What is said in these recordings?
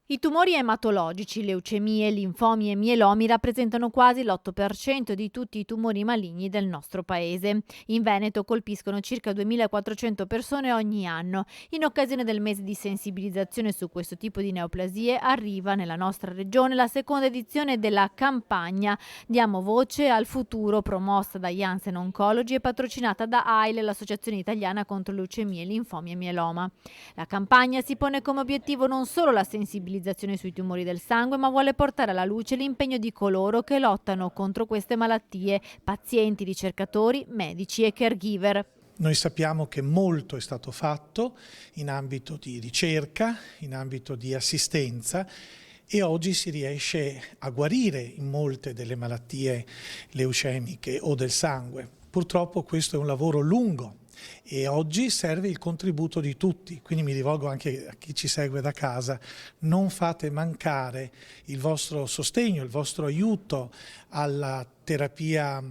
I tumori ematologici, leucemie, linfomi e mielomi rappresentano quasi l'8% di tutti i tumori maligni del nostro paese. In Veneto colpiscono circa 2400 persone ogni anno. In occasione del mese di sensibilizzazione su questo tipo di neoplasie arriva nella nostra regione la seconda edizione della campagna Diamo voce al futuro, promossa da Janssen Oncology e patrocinata da AIL, l'Associazione Italiana contro Leucemie, Linfomi e Mieloma. La campagna si pone come obiettivo non solo la sensibilizzazione sui tumori del sangue, ma vuole portare alla luce l'impegno di coloro che lottano contro queste malattie: pazienti, ricercatori, medici e caregiver. Noi sappiamo che molto è stato fatto in ambito di ricerca, in ambito di assistenza, e oggi si riesce a guarire in molte delle malattie leucemiche o del sangue. Purtroppo questo è un lavoro lungo e oggi serve il contributo di tutti, quindi mi rivolgo anche a chi ci segue da casa: non fate mancare il vostro sostegno, il vostro aiuto alla terapia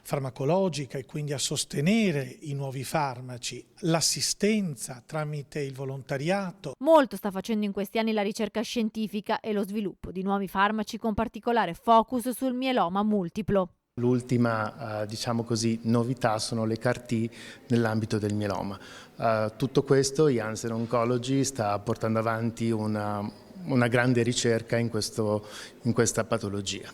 farmacologica e quindi a sostenere i nuovi farmaci, l'assistenza tramite il volontariato. Molto sta facendo in questi anni la ricerca scientifica e lo sviluppo di nuovi farmaci con particolare focus sul mieloma multiplo. L'ultima, diciamo così, novità sono le CAR-T nell'ambito del mieloma. Tutto questo Janssen Oncology sta portando avanti una grande ricerca in questa patologia.